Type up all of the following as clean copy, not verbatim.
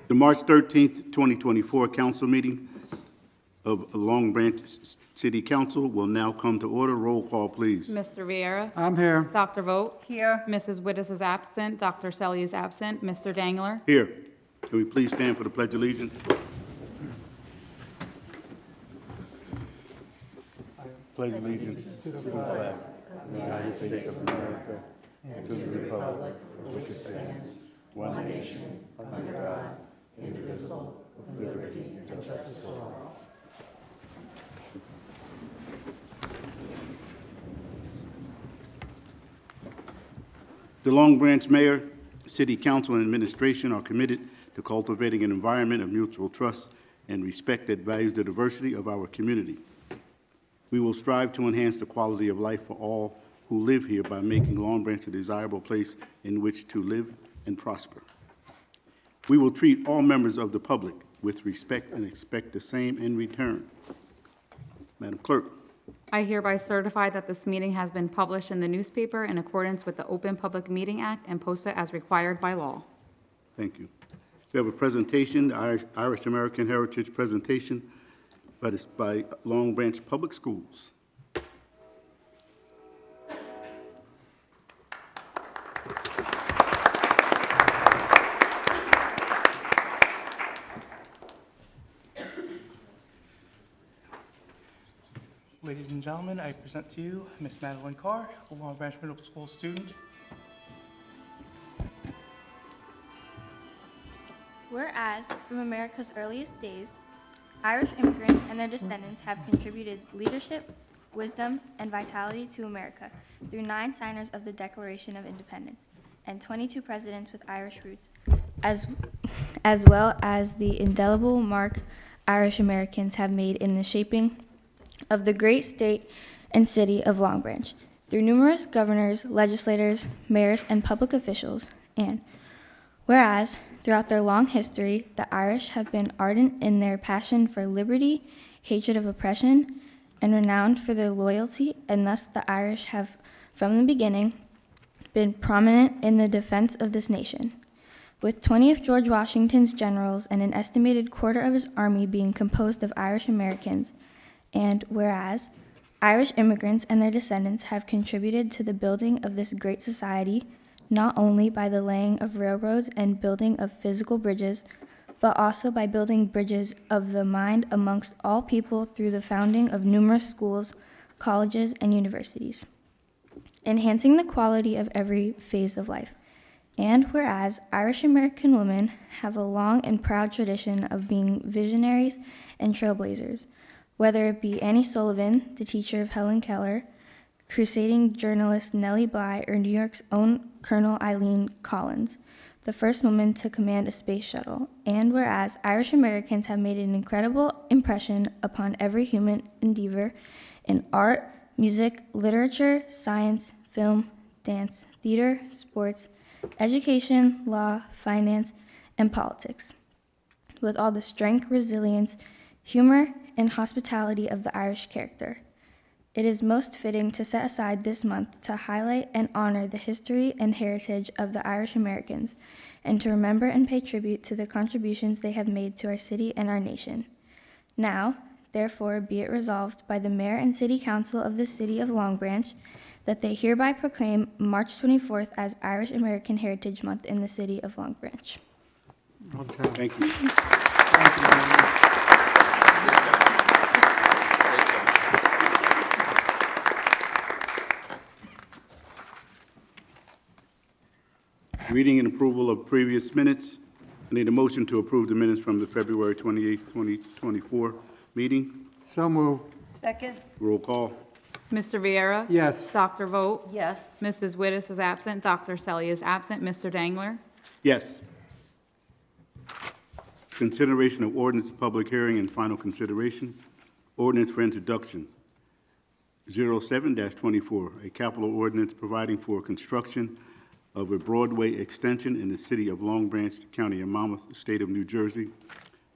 The March 13th, 2024 council meeting of Long Branch City Council will now come to order. Roll call, please. Mr. Vieira. I'm here. Dr. Vogt. Here. Mrs. Wittes is absent. Dr. Selly is absent. Mr. Dangler. Here. Can we please stand for the Pledge of Allegiance? Pledge allegiance to the flag of the United States of America and to the republic for which it stands, one nation, under God, indivisible, with liberty and justice for all. The Long Branch Mayor, City Council, and Administration are committed to cultivating an environment of mutual trust and respect that values the diversity of our community. We will strive to enhance the quality of life for all who live here by making Long Branch a desirable place in which to live and prosper. We will treat all members of the public with respect and expect the same in return. Madam Clerk. I hereby certify that this meeting has been published in the newspaper in accordance with the Open Public Meeting Act and posted as required by law. Thank you. We have a presentation, the Irish American Heritage presentation, but it's by Long Branch Public Schools. Ladies and gentlemen, I present to you Miss Madeline Carr, a Long Branch Middle School student. Whereas, from America's earliest days, Irish immigrants and their descendants have contributed leadership, wisdom, and vitality to America through 9 signers of the Declaration of Independence and 22 presidents with Irish roots, as well as the indelible mark Irish Americans have made in the shaping of the great state and city of Long Branch, through numerous governors, legislators, mayors, and public officials. And whereas, throughout their long history, the Irish have been ardent in their passion for liberty, hatred of oppression, and renowned for their loyalty, and thus the Irish have, from the beginning, been prominent in the defense of this nation, with 20 of George Washington's generals and an estimated quarter of his army being composed of Irish Americans. And whereas, Irish immigrants and their descendants have contributed to the building of this great society, not only by the laying of railroads and building of physical bridges, but also by building bridges of the mind amongst all people through the founding of numerous schools, colleges, and universities, enhancing the quality of every phase of life. And whereas Irish American women have a long and proud tradition of being visionaries and trailblazers, whether it be Annie Sullivan, the teacher of Helen Keller, crusading journalist Nellie Bly, or New York's own Colonel Eileen Collins, the first woman to command a space shuttle. And whereas Irish Americans have made an incredible impression upon every human endeavor in art, music, literature, science, film, dance, theater, sports, education, law, finance, and politics, with all the strength, resilience, humor, and hospitality of the Irish character. It is most fitting to set aside this month to highlight and honor the history and heritage of the Irish Americans, and to remember and pay tribute to the contributions they have made to our city and our nation. Now, therefore, be it resolved by the Mayor and City Council of the City of Long Branch that they hereby proclaim March 24th as Irish American Heritage Month in the City of Long Branch. Okay. Thank you. Thank you, Madeline. Reading and approval of previous minutes. I need a motion to approve the minutes from the February 28th, 2024 meeting. So moved. Second. Roll call. Mr. Vieira. Yes. Dr. Vogt. Yes. Mrs. Wittes is absent. Dr. Selly is absent. Mr. Dangler. Yes. Consideration of ordinance, public hearing, and final consideration. Ordinance for introduction. 07-24, a capital ordinance providing for construction of a Broadway extension in the city of Long Branch, County of Monmouth, State of New Jersey,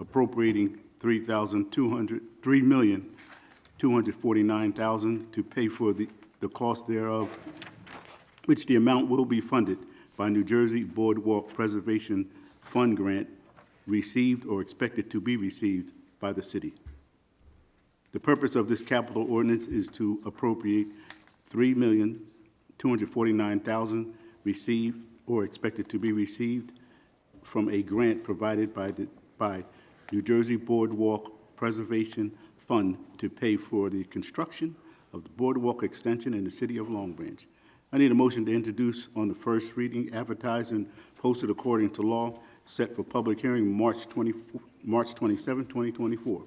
appropriating $3,249,000 to pay for the cost thereof, which the amount will be funded by New Jersey Boardwalk Preservation Fund grant received or expected to be received by the city. The purpose of this capital ordinance is to appropriate $3,249,000 received or expected to be received from a grant provided by New Jersey Boardwalk Preservation Fund to pay for the construction of the boardwalk extension in the city of Long Branch. I need a motion to introduce on the first reading, advertised and posted according to law, set for public hearing March 27, 2024.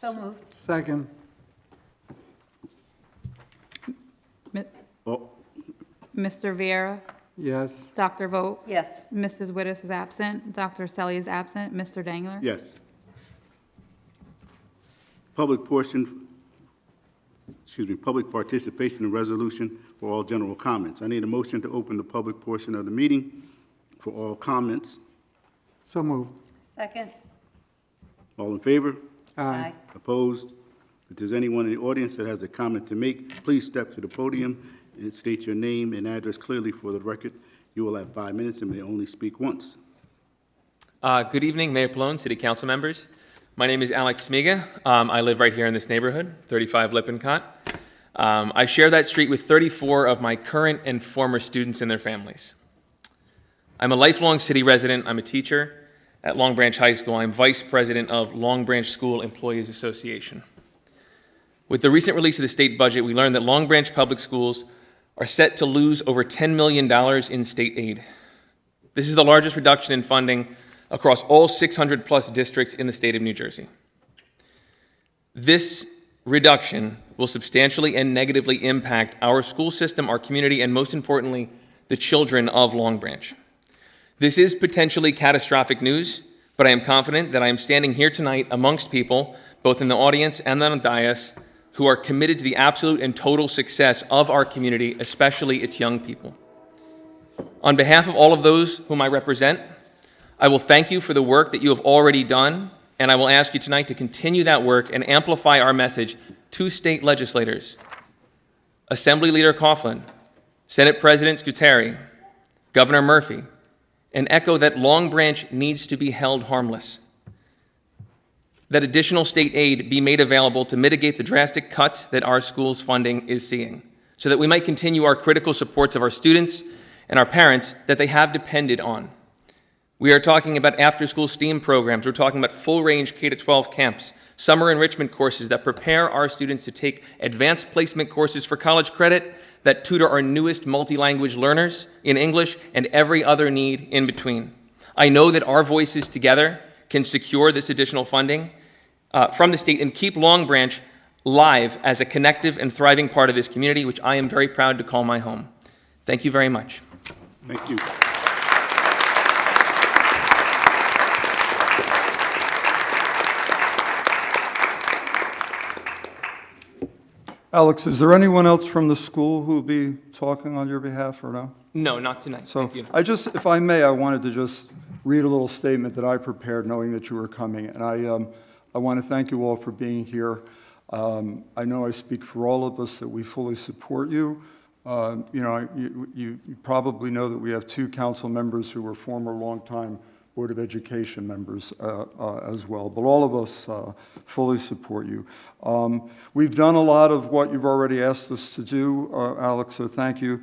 So moved. Second. Oh, Mr. Viera, Yes. Dr. Vogt, Yes. Mrs. Wittes is absent, Dr. Selly is absent, Mr. Dangler? yes. Public participation in resolution for all general comments. I need a motion to open the public portion of the meeting for all comments. So moved. Second. All in favor? Aye. Opposed? If there's anyone in the audience that has a comment to make, please step to the podium and state your name and address clearly for the record. You will have 5 minutes and may only speak once. Good evening, Mayor Pallone, City Council members. My name is Alex Smiga. I live right here in this neighborhood, 35 Lippincott. I share that street with 34 of my current and former students and their families. I'm a lifelong city resident. I'm a teacher at Long Branch High School. I'm vice president of Long Branch School Employees Association. With the recent release of the state budget, we learned that Long Branch Public Schools are set to lose over $10 million in state aid. This is the largest reduction in funding across all 600 plus districts in the state of New Jersey. This reduction will substantially and negatively impact our school system, our community, and most importantly, the children of Long Branch. This is potentially catastrophic news, but I am confident that I am standing here tonight amongst people, both in the audience and on the dais, who are committed to the absolute and total success of our community, especially its young people. On behalf of all of those whom I represent, I will thank you for the work that you have already done, and I will ask you tonight to continue that work and amplify our message to state legislators, Assembly Leader Coughlin, Senate President Scuteri, Governor Murphy, and echo that Long Branch needs to be held harmless, that additional state aid be made available to mitigate the drastic cuts that our school's funding is seeing, so that we might continue our critical supports of our students and our parents that they have depended on. We are talking about after-school STEAM programs. We're talking about full-range K-12 camps, summer enrichment courses that prepare our students to take advanced placement courses for college credit, that tutor our newest multi-language learners in English, and every other need in between. I know that our voices together can secure this additional funding from the state and keep Long Branch live as a connective and thriving part of this community, which I am very proud to call my home. Thank you very much. Thank you. Alex, is there anyone else from the school who will be talking on your behalf or no? No, not tonight. So Thank you. if I may, I wanted to just read a little statement that I prepared knowing that you were coming. And I want to thank you all for being here. I know I speak for all of us that we fully support you. You probably know that we have 2 council members who were former longtime Board of Education members as well, but all of us fully support you. We've done a lot of what you've already asked us to do, Alex, so thank you.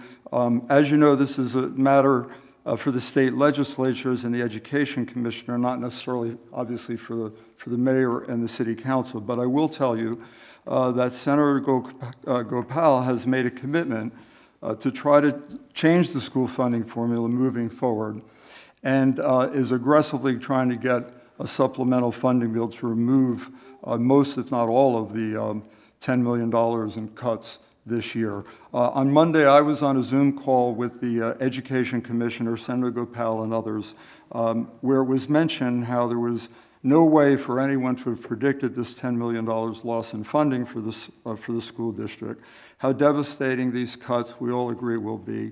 As you know, this is a matter for the state legislatures and the Education Commissioner, not necessarily, obviously, for the mayor and the city council, but I will tell you that Senator Gopal has made a commitment to try to change the school funding formula moving forward, and is aggressively trying to get a supplemental funding bill to remove most, if not all, of the $10 million in cuts this year. On Monday, I was on a Zoom call with the Education Commissioner, Senator Gopal, and others, where it was mentioned how there was no way for anyone to have predicted this $10 million loss in funding for the school district, how devastating these cuts, we all agree, will be,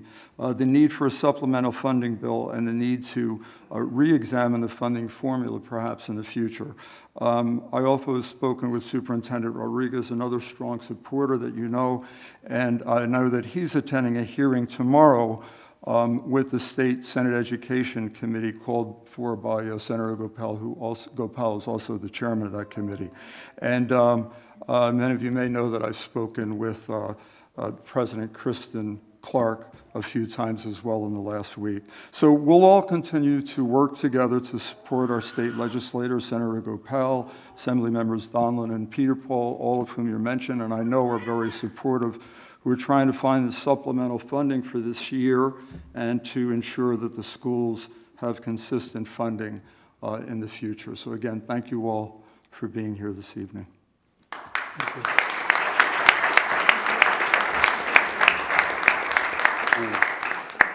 the need for a supplemental funding bill, and the need to re-examine the funding formula perhaps in the future. I also have spoken with Superintendent Rodriguez, another strong supporter that you know, and I know that he's attending a hearing tomorrow with the State Senate Education Committee called for by Senator Gopal, Gopal is also the chairman of that committee. And many of you may know that I've spoken with President Kristen Clark a few times as well in the last week. So we'll all continue to work together to support our state legislators, Senator Gopal, Assembly Members Donlin and Peter Paul, all of whom you mentioned, and I know are very supportive, who are trying to find the supplemental funding for this year and to ensure that the schools have consistent funding in the future. So again, thank you all for being here this evening.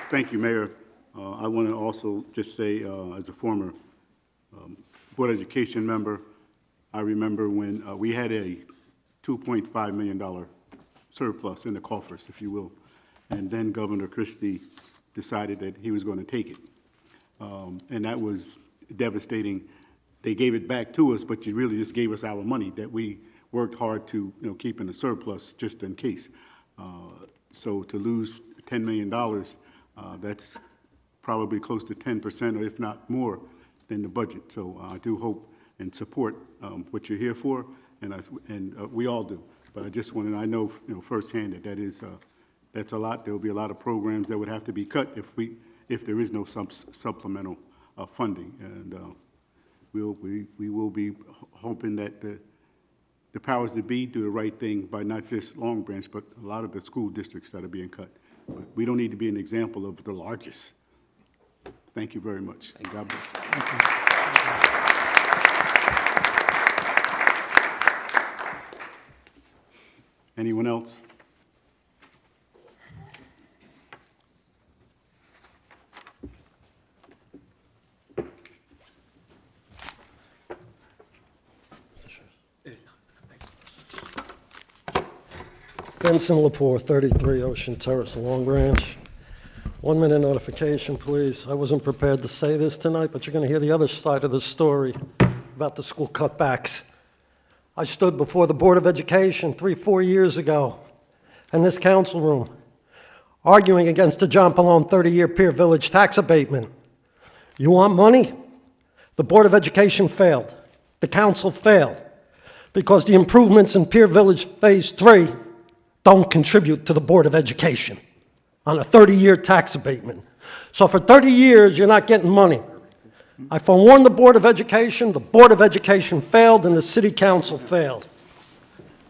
Thank you, Mayor. I want to also just say, as a former Board of Education member, I remember when we had a $2.5 million surplus in the coffers, if you will, and then Governor Christie decided that he was going to take it. And that was devastating. They gave it back to us, but you really just gave us our money that we worked hard to, keep in a surplus just in case. So to lose $10 million, that's probably close to 10%, or if not more, than the budget. So I do hope and support what you're here for, and we all do. But I just want to, I know, firsthand that that's a lot. There will be a lot of programs that would have to be cut if there is no supplemental funding, and we will be hoping that the powers that be do the right thing by not just Long Branch, but a lot of the school districts that are being cut. But we don't need to be an example of the largest. Thank you very much. And God bless. Anyone else? Vincent Lepore, 33 Ocean Terrace, Long Branch. 1 minute notification, please. I wasn't prepared to say this tonight, but you're going to hear the other side of the story about the school cutbacks. I stood before the Board of Education 3-4 years ago in this council room arguing against the John Pallone 30-year Pier Village tax abatement. You want money? The Board of Education failed. The council failed because the improvements in Pier Village Phase 3 don't contribute to the Board of Education on a 30-year tax abatement. So for 30 years, you're not getting money. I forewarned the Board of Education failed, and the City Council failed.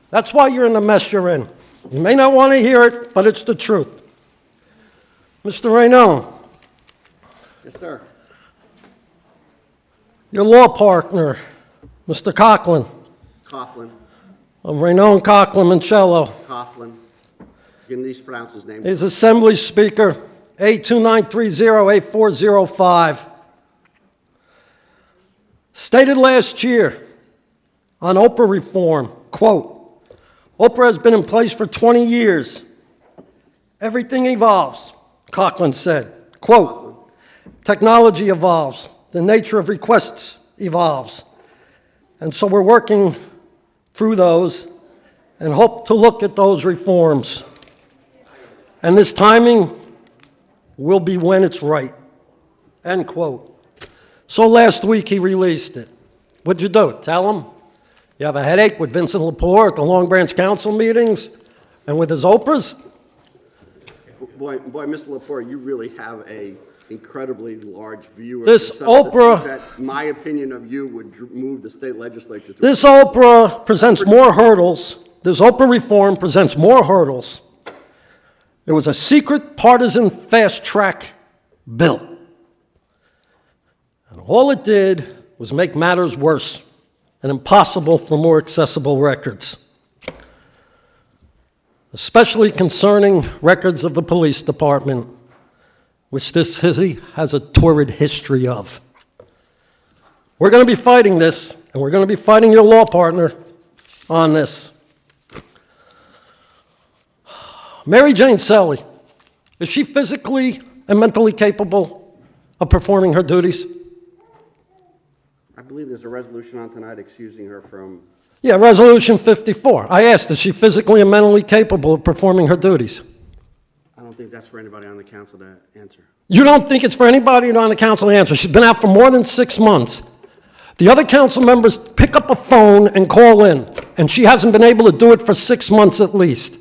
That's why you're in the mess you're in. You may not want to hear it, but it's the truth. Mr. Raynone. Yes, sir. Your law partner, Mr. Coughlin, Coughlin. of Raynone, Coughlin, Mancello. Coughlin. You can at least pronounce his name. His Assembly Speaker, A2930-8405. Stated last year on Oprah reform, quote, Oprah has been in place for 20 years. Everything evolves, Coughlin said. Quote, technology evolves. The nature of requests evolves. And so we're working through those and hope to look at those reforms. And this timing will be when it's right, end quote. So last week he released it. What'd you do? Tell him you have a headache with Vincent Lepore at the Long Branch Council meetings and with his Oprahs? Boy, Mr. Lepore, you really have a incredibly large view of This yourself Oprah- that my opinion of you would move the state legislature to. This Oprah presents more hurdles. This Oprah reform presents more hurdles. It was a secret partisan fast-track bill. And all it did was make matters worse and impossible for more accessible records, especially concerning records of the police department, which this city has a torrid history of. We're going to be fighting this, and we're going to be fighting your law partner on this. Mary Jane Selly, is she physically and mentally capable of performing her duties? I believe there's a resolution on tonight excusing her from. Yeah, Resolution 54. I asked, is she physically and mentally capable of performing her duties? I don't think think that's for anybody on the council to answer. You don't think it's for anybody on the council to answer. She's been out for more than 6 months. The other council members pick up a phone and call in, and she hasn't been able to do it for 6 months at least.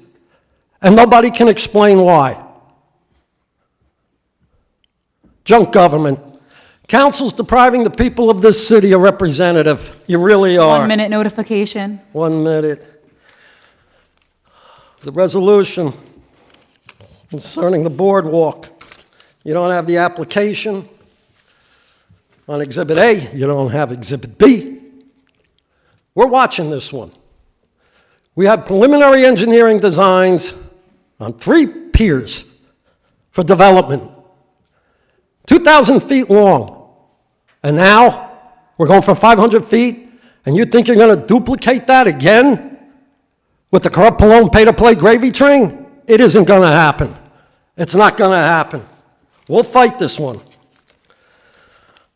And nobody can explain why. Junk government. Council's depriving the people of this city a representative. You really are. 1 minute notification. 1 minute. The resolution concerning the boardwalk. You don't have the application. On Exhibit A, you don't have Exhibit B. We're watching this one. We have preliminary engineering designs on 3 piers for development, 2,000 feet long. And now we're going for 500 feet, and you think you're going to duplicate that again with the corrupt Palone pay-to-play gravy train? It isn't going to happen. It's not going to happen. We'll fight this one.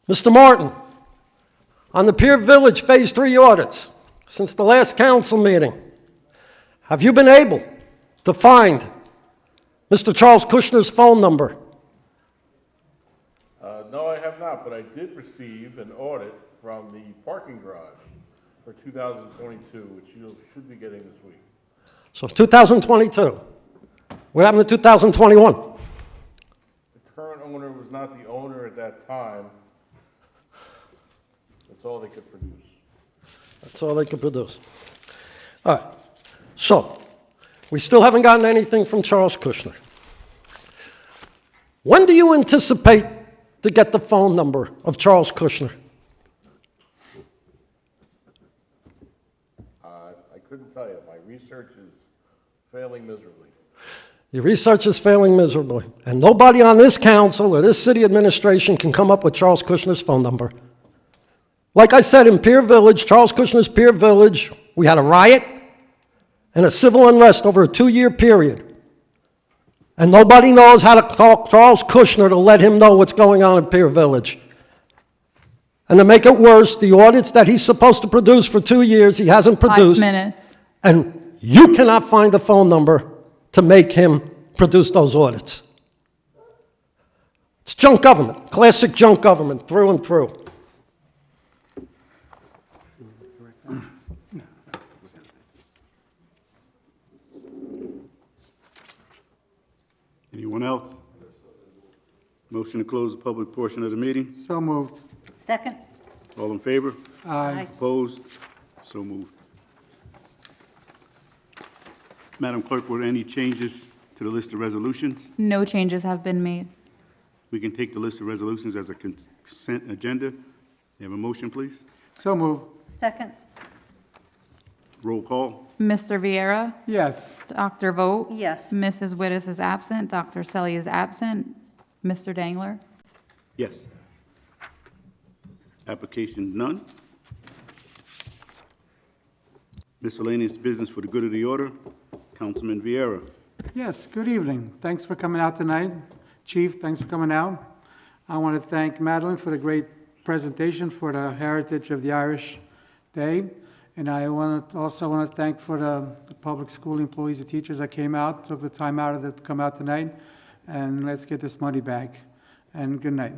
Mr. Martin, on the Pier Village Phase 3 audits, since the last council meeting, have you been able to find Mr. Charles Kushner's phone number? No, I have not, but I did receive an audit from the parking garage for 2022, which you should be getting this week. So 2022. What happened to 2021? The current owner was not the owner at that time. That's all they could produce. That's all they could produce. All right. So, we still haven't gotten anything from Charles Kushner. When do you anticipate to get the phone number of Charles Kushner? I couldn't tell you. My research is failing miserably. Your research is failing miserably, and nobody on this council or this city administration can come up with Charles Kushner's phone number. Like I said, in Pier Village, Charles Kushner's Pier Village, we had a riot and a civil unrest over a 2-year period. And nobody knows how to call Charles Kushner to let him know what's going on in Pier Village. And to make it worse, the audits that he's supposed to produce for 2 years, he hasn't 5 produced. minutes. And you cannot find a phone number to make him produce those audits. It's junk government, classic junk government, through and through. Anyone else? Motion to close the public portion of the meeting. So moved. Second. All in favor? Aye. Opposed? So moved. Madam Clerk, were there any changes to the list of resolutions? No changes have been made. We can take the list of resolutions as a consent agenda. You have a motion, please? So moved. Second. Roll call. Mr. Viera? Yes. Dr. Vogt? Yes. Mrs. Wittes is absent. Dr. Selly is absent. Mr. Dangler? Yes. Application none. Miscellaneous business for the good of the order. Councilman Vieira. Yes, good evening. Thanks for coming out tonight. Chief, thanks for coming out. I want to thank Madeline for the great presentation for the heritage of the Irish Day. And I also want to thank for the public school employees, the teachers that came out, took the time out to come out tonight. And let's get this money back. And good night.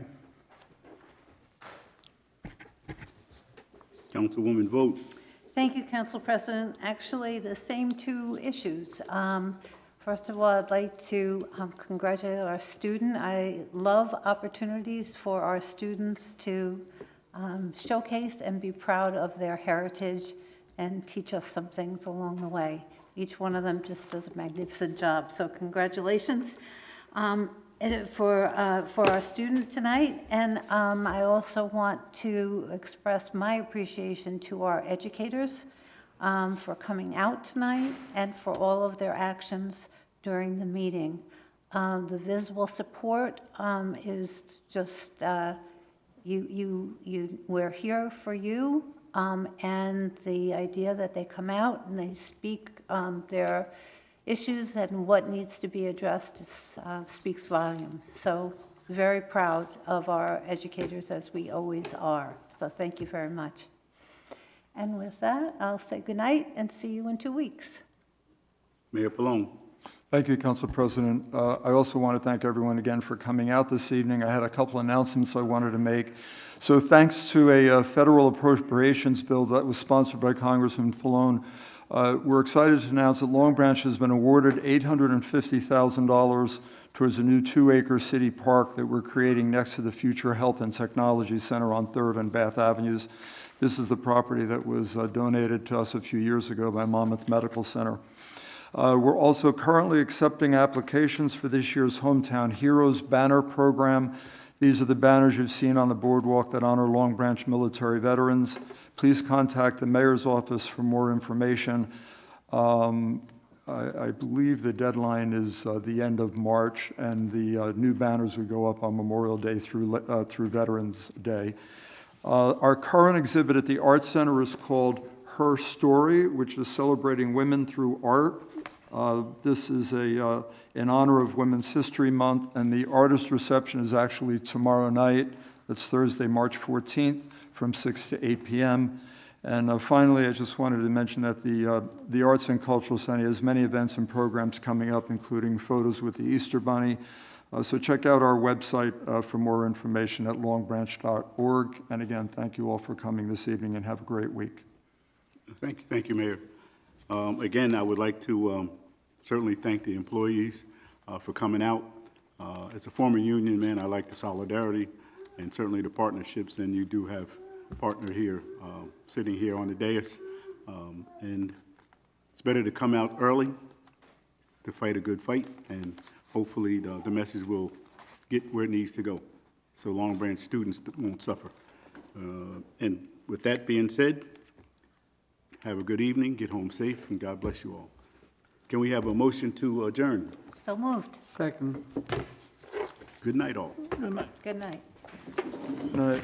Councilwoman Vogt. Thank you, Council President. Actually, the same 2 issues. First of all, I'd like to congratulate our student. I love opportunities for our students to showcase and be proud of their heritage and teach us some things along the way. Each one of them just does a magnificent job. So congratulations for our student tonight. And I also want to express my appreciation to our educators for coming out tonight and for all of their actions during the meeting. The visible support is just, we're here for you, and the idea that they come out and they speak their issues and what needs to be addressed speaks volumes. So very proud of our educators, as we always are. So thank you very much. And with that, I'll say goodnight and see you in 2 weeks. Mayor Palone. Thank you, Council President. I also want to thank everyone again for coming out this evening. I had a couple announcements I wanted to make. So thanks to a federal appropriations bill that was sponsored by Congressman Pallone, we're excited to announce that Long Branch has been awarded $850,000 towards a new 2-acre city park that we're creating next to the Future Health and Technology Center on 3rd and Bath Avenues. This is the property that was donated to us a few years ago by Monmouth Medical Center. We're also currently accepting applications for this year's Hometown Heroes banner program. These are the banners you've seen on the boardwalk that honor Long Branch military veterans. Please contact the mayor's office for more information. I believe the deadline is the end of March, and the new banners would go up on Memorial Day through Veterans Day. Our current exhibit at the Art Center is called Her Story, which is celebrating women through art. This is in honor of Women's History Month, and the artist reception is actually tomorrow night. That's Thursday, March 14th, from 6 to 8 p.m. And finally, I just wanted to mention that the Arts and Cultural Center has many events and programs coming up, including photos with the Easter Bunny. So check out our website for more information at longbranch.org. And again, thank you all for coming this evening, and have a great week. Thank you, Mayor. Again, I would like to certainly thank the employees for coming out. As a former union man, I like the solidarity and certainly the partnerships, and you do have a partner here, sitting here on the dais. And it's better to come out early to fight a good fight, and hopefully the message will get where it needs to go, so Long Branch students won't suffer. And with that being said, have a good evening, get home safe, and God bless you all. Can we have a motion to adjourn? So moved. Second. Good night, all. Good night. Good night.